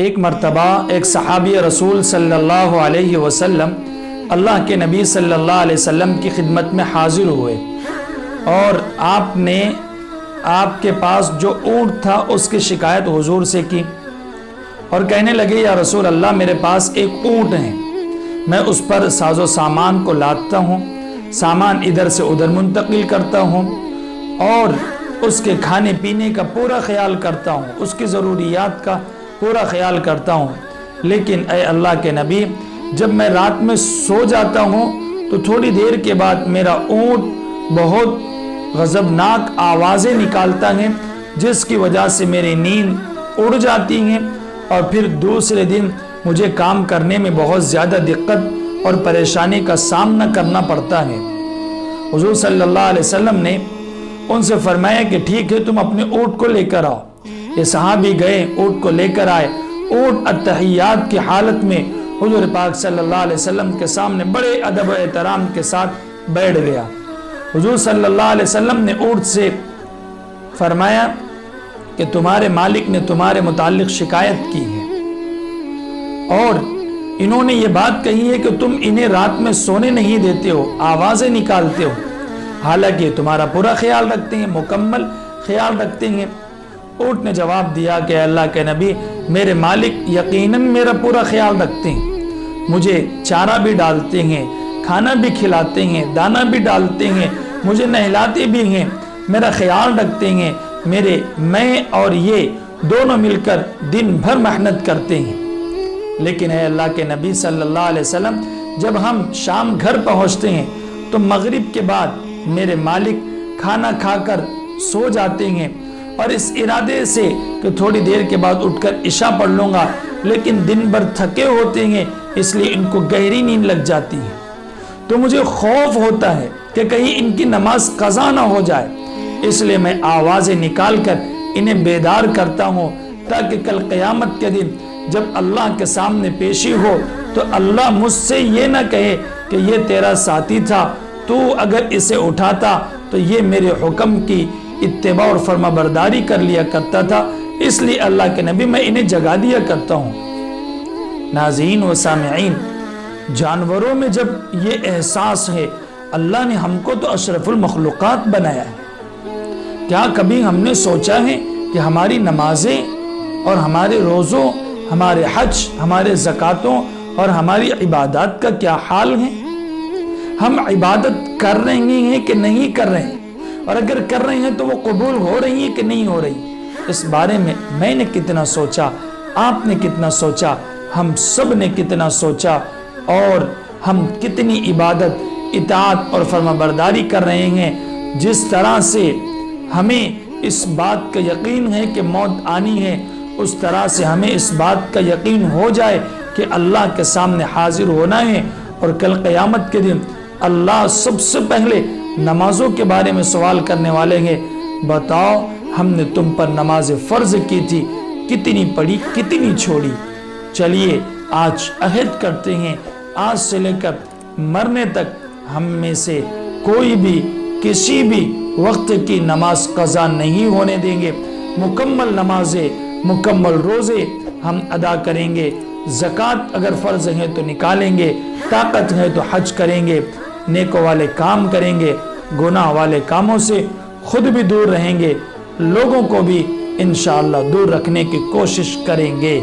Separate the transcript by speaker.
Speaker 1: ایک مرتبہ ایک صحابی رسول صلی اللہ علیہ وسلم اللہ کے نبی صلی اللہ علیہ وسلم کی خدمت میں حاضر ہوئے اور آپ نے آپ کے پاس جو اونٹ تھا اس کی شکایت حضور سے کی اور کہنے لگے یا رسول اللہ میرے پاس ایک اونٹ ہے، میں اس پر ساز و سامان کو لادتا ہوں، سامان ادھر سے ادھر منتقل کرتا ہوں اور اس کے کھانے پینے کا پورا خیال کرتا ہوں، اس کی ضروریات کا پورا خیال کرتا ہوں، لیکن اے اللہ کے نبی جب میں رات میں سو جاتا ہوں تو تھوڑی دیر کے بعد میرا اونٹ بہت غضبناک آوازیں نکالتا ہے جس کی وجہ سے میری نیند اڑ جاتی ہیں اور پھر دوسرے دن مجھے کام کرنے میں بہت زیادہ دقت اور پریشانی کا سامنا کرنا پڑتا ہے۔ حضور صلی اللہ علیہ وسلم نے ان سے فرمایا کہ ٹھیک ہے تم اپنے اونٹ کو لے کر آؤ۔ یہ صحابی گئے، اونٹ کو لے کر آئے۔ اونٹ التحیات کی حالت میں حضور پاک صلی اللہ علیہ وسلم کے سامنے بڑے ادب و احترام کے ساتھ بیٹھ گیا۔ حضور صلی اللہ علیہ وسلم نے اونٹ سے فرمایا کہ تمہارے مالک نے تمہارے متعلق شکایت کی ہے اور انہوں نے یہ بات کہی ہے کہ تم انہیں رات میں سونے نہیں دیتے ہو، آوازیں نکالتے ہو، حالانکہ تمہارا پورا خیال رکھتے ہیں، مکمل خیال رکھتے ہیں۔ اونٹ نے جواب دیا کہ اللہ کے نبی میرے مالک یقیناً میرا پورا خیال رکھتے ہیں، مجھے چارہ بھی ڈالتے ہیں، کھانا بھی کھلاتے ہیں، دانا بھی ڈالتے ہیں، مجھے نہلاتے بھی ہیں، میرا خیال رکھتے ہیں، میں اور یہ دونوں مل کر دن بھر محنت کرتے ہیں۔ لیکن اے اللہ کے نبی صلی اللہ علیہ وسلم جب ہم شام گھر پہنچتے ہیں تو مغرب کے بعد میرے مالک کھانا کھا کر سو جاتے ہیں اور اس ارادے سے کہ تھوڑی دیر کے بعد اٹھ کر عشاء پڑھ لوں گا، لیکن دن بھر تھکے ہوتے ہیں اس لیے ان کو گہری نیند لگ جاتی ہے، تو مجھے خوف ہوتا ہے کہ کہیں ان کی نماز قضا نہ ہو جائے، اس لیے میں آوازیں نکال کر انہیں بیدار کرتا ہوں تاکہ کل قیامت کے دن جب اللہ کے سامنے پیشی ہو تو اللہ مجھ سے یہ نہ کہے کہ یہ تیرا ساتھی تھا، تو اگر اسے اٹھاتا تو یہ میرے حکم کی اتباع اور فرما برداری کر لیا کرتا تھا، اس لیے اللہ کے نبی میں انہیں جگا دیا کرتا ہوں۔ ناظرین و سامعین، جانوروں میں جب یہ احساس ہے اللہ نے ہم کو تو اشرف المخلوقات بنایا ہے، کیا کبھی ہم نے سوچا ہے کہ ہماری نمازیں اور ہمارے روزوں، ہمارے حج، ہمارے زکاتوں اور ہماری عبادات کا کیا حال ہے؟ ہم عبادت کر رہے ہیں کہ نہیں کر رہے ہیں، اور اگر کر رہے ہیں تو وہ قبول ہو رہی ہے کہ نہیں ہو رہی؟ اس بارے میں نے کتنا سوچا، آپ نے کتنا سوچا، ہم سب نے کتنا سوچا، اور ہم کتنی عبادت، اطاعت اور فرما برداری کر رہے ہیں۔ جس طرح سے ہمیں اس بات کا یقین ہے کہ موت آنی ہے، اس طرح سے ہمیں اس بات کا یقین ہو جائے کہ اللہ کے سامنے حاضر ہونا ہے اور کل قیامت کے دن اللہ سب سے پہلے نمازوں کے بارے میں سوال کرنے والے ہیں، بتاؤ ہم نے تم پر نماز فرض کی تھی، کتنی پڑھی کتنی چھوڑی؟ چلیے آج عہد کرتے ہیں آج سے لے کر مرنے تک ہم میں سے کوئی بھی کسی بھی وقت کی نماز قضا نہیں ہونے دیں گے، مکمل نمازیں، مکمل روزے ہم ادا کریں گے، زکوٰۃ اگر فرض ہے تو نکالیں گے، طاقت ہے تو حج کریں گے، نیکوں والے کام کریں گے، گناہ والے کاموں سے خود بھی دور رہیں گے، لوگوں کو بھی انشاءاللہ دور رکھنے کی کوشش کریں گے۔